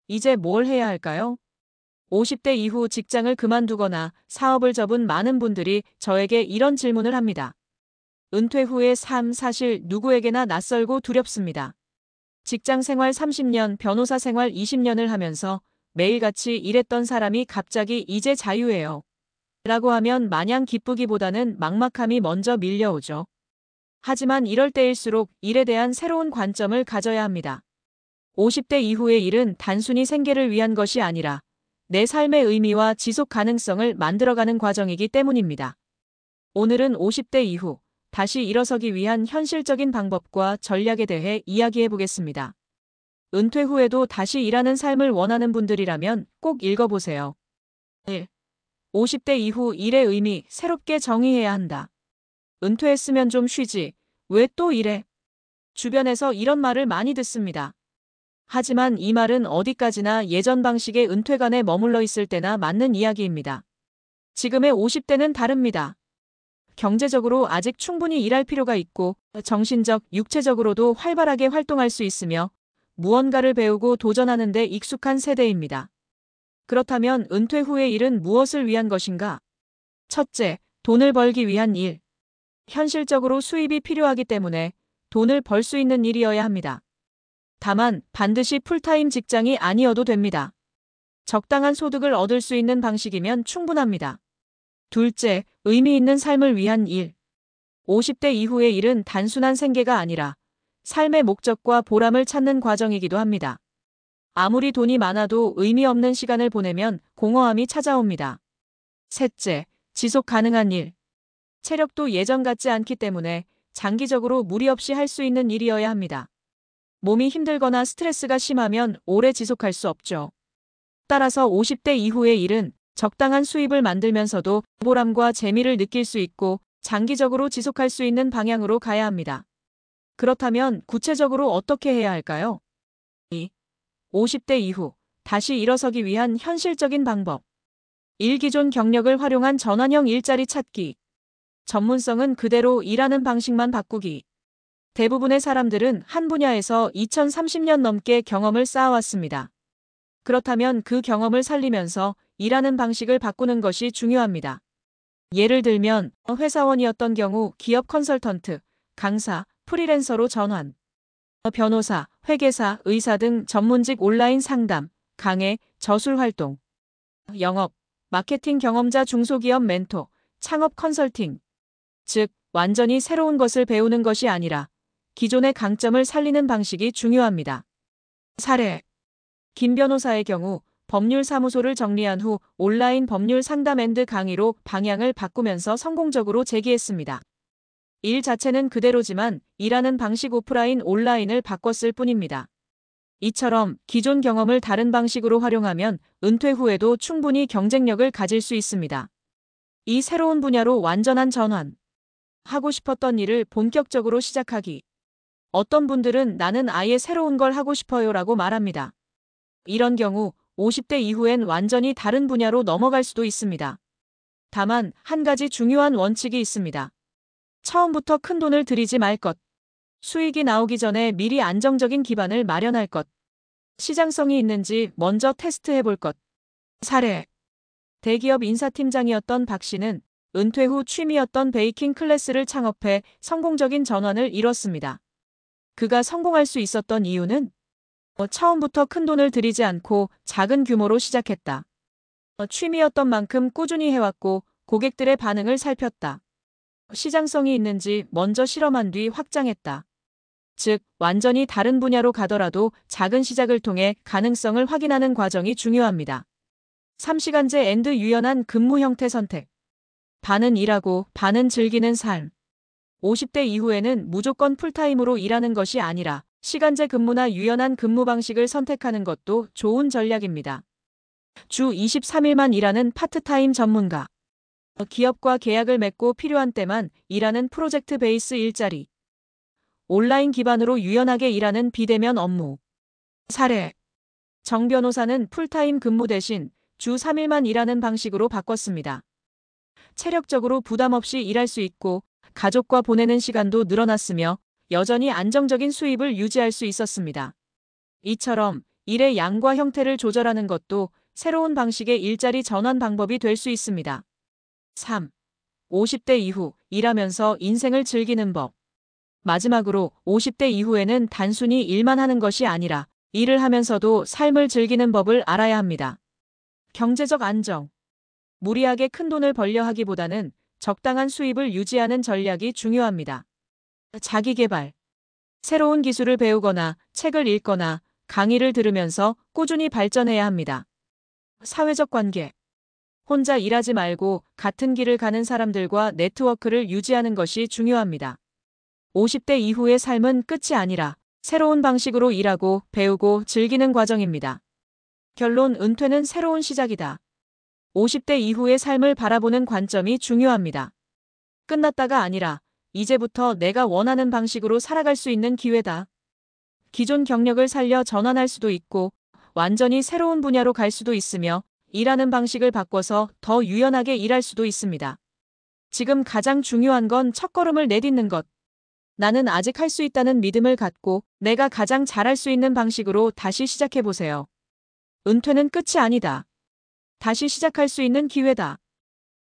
이제 뭘 해야 할까요? 50대 이후 직장을 그만두거나 사업을 접은 많은 분들이 저에게 이런 질문을 합니다. 은퇴 후의 삶 사실 누구에게나 낯설고 두렵습니다. 직장 생활 30년, 변호사 생활 20년을 하면서 매일같이 일했던 사람이 갑자기 이제 자유예요. 라고 하면 마냥 기쁘기보다는 막막함이 먼저 밀려오죠. 하지만 이럴 때일수록 일에 대한 새로운 관점을 가져야 합니다. 50대 이후의 일은 단순히 생계를 위한 것이 아니라 내 삶의 의미와 지속 가능성을 만들어가는 과정이기 때문입니다. 오늘은 50대 이후 다시 일어서기 위한 현실적인 방법과 전략에 대해 이야기해 보겠습니다. 은퇴 후에도 다시 일하는 삶을 원하는 분들이라면 꼭 읽어보세요. 1. 50대 이후 일의 의미 새롭게 정의해야 한다. 은퇴했으면 좀 쉬지. 왜 또 일해? 주변에서 이런 말을 많이 듣습니다. 하지만 이 말은 어디까지나 예전 방식의 은퇴관에 머물러 있을 때나 맞는 이야기입니다. 지금의 50대는 다릅니다. 경제적으로 아직 충분히 일할 필요가 있고 정신적, 육체적으로도 활발하게 활동할 수 있으며 무언가를 배우고 도전하는 데 익숙한 세대입니다. 그렇다면 은퇴 후의 일은 무엇을 위한 것인가? 첫째, 돈을 벌기 위한 일. 현실적으로 수입이 필요하기 때문에 돈을 벌 수 있는 일이어야 합니다. 다만 반드시 풀타임 직장이 아니어도 됩니다. 적당한 소득을 얻을 수 있는 방식이면 충분합니다. 둘째, 의미 있는 삶을 위한 일. 50대 이후의 일은 단순한 생계가 아니라 삶의 목적과 보람을 찾는 과정이기도 합니다. 아무리 돈이 많아도 의미 없는 시간을 보내면 공허함이 찾아옵니다. 셋째, 지속 가능한 일. 체력도 예전 같지 않기 때문에 장기적으로 무리 없이 할 수 있는 일이어야 합니다. 몸이 힘들거나 스트레스가 심하면 오래 지속할 수 없죠. 따라서 50대 이후의 일은 적당한 수입을 만들면서도 보람과 재미를 느낄 수 있고 장기적으로 지속할 수 있는 방향으로 가야 합니다. 그렇다면 구체적으로 어떻게 해야 할까요? 2. 50대 이후 다시 일어서기 위한 현실적인 방법. 기존 경력을 활용한 전환형 일자리 찾기. 전문성은 그대로 일하는 방식만 바꾸기. 대부분의 사람들은 한 분야에서 2030년 넘게 경험을 쌓아왔습니다. 그렇다면 그 경험을 살리면서 일하는 방식을 바꾸는 것이 중요합니다. 예를 들면 회사원이었던 경우 기업 컨설턴트, 강사, 프리랜서로 전환. 변호사, 회계사, 의사 등 전문직 온라인 상담, 강의, 저술 활동. 영업, 마케팅 경험자 중소기업 멘토, 창업 컨설팅. 즉, 완전히 새로운 것을 배우는 것이 아니라 기존의 강점을 살리는 방식이 중요합니다. 사례. 김 변호사의 경우 법률사무소를 정리한 후 온라인 법률 상담 앤드 강의로 방향을 바꾸면서 성공적으로 재기했습니다. 일 자체는 그대로지만 일하는 방식 오프라인 온라인을 바꿨을 뿐입니다. 이처럼 기존 경험을 다른 방식으로 활용하면 은퇴 후에도 충분히 경쟁력을 가질 수 있습니다. 이 새로운 분야로 완전한 전환. 하고 싶었던 일을 본격적으로 시작하기. 어떤 분들은 나는 아예 새로운 걸 하고 싶어요라고 말합니다. 이런 경우 50대 이후엔 완전히 다른 분야로 넘어갈 수도 있습니다. 다만 한 가지 중요한 원칙이 있습니다. 처음부터 큰 돈을 들이지 말 것. 수익이 나오기 전에 미리 안정적인 기반을 마련할 것. 시장성이 있는지 먼저 테스트해 볼 것. 사례. 대기업 인사팀장이었던 박 씨는 은퇴 후 취미였던 베이킹 클래스를 창업해 성공적인 전환을 이뤘습니다. 그가 성공할 수 있었던 이유는 처음부터 큰 돈을 들이지 않고 작은 규모로 시작했다. 취미였던 만큼 꾸준히 해왔고 고객들의 반응을 살폈다. 시장성이 있는지 먼저 실험한 뒤 확장했다. 즉, 완전히 다른 분야로 가더라도 작은 시작을 통해 가능성을 확인하는 과정이 중요합니다. 3시간제 앤드 유연한 근무 형태 선택. 반은 일하고 반은 즐기는 삶. 50대 이후에는 무조건 풀타임으로 일하는 것이 아니라 시간제 근무나 유연한 근무 방식을 선택하는 것도 좋은 전략입니다. 주 23일만 일하는 파트타임 전문가. 기업과 계약을 맺고 필요한 때만 일하는 프로젝트 베이스 일자리. 온라인 기반으로 유연하게 일하는 비대면 업무. 사례. 정 변호사는 풀타임 근무 대신 주 3일만 일하는 방식으로 바꿨습니다. 체력적으로 부담 없이 일할 수 있고 가족과 보내는 시간도 늘어났으며 여전히 안정적인 수입을 유지할 수 있었습니다. 이처럼 일의 양과 형태를 조절하는 것도 새로운 방식의 일자리 전환 방법이 될 수 있습니다. 3. 50대 이후 일하면서 인생을 즐기는 법. 마지막으로 50대 이후에는 단순히 일만 하는 것이 아니라 일을 하면서도 삶을 즐기는 법을 알아야 합니다. 경제적 안정. 무리하게 큰 돈을 벌려 하기보다는 적당한 수입을 유지하는 전략이 중요합니다. 자기 개발. 새로운 기술을 배우거나 책을 읽거나 강의를 들으면서 꾸준히 발전해야 합니다. 사회적 관계. 혼자 일하지 말고 같은 길을 가는 사람들과 네트워크를 유지하는 것이 중요합니다. 50대 이후의 삶은 끝이 아니라 새로운 방식으로 일하고 배우고 즐기는 과정입니다. 결론, 은퇴는 새로운 시작이다. 50대 이후의 삶을 바라보는 관점이 중요합니다. 끝났다가 아니라 이제부터 내가 원하는 방식으로 살아갈 수 있는 기회다. 기존 경력을 살려 전환할 수도 있고 완전히 새로운 분야로 갈 수도 있으며 일하는 방식을 바꿔서 더 유연하게 일할 수도 있습니다. 지금 가장 중요한 건 첫걸음을 내딛는 것. 나는 아직 할 수 있다는 믿음을 갖고 내가 가장 잘할 수 있는 방식으로 다시 시작해보세요. 은퇴는 끝이 아니다. 다시 시작할 수 있는 기회다.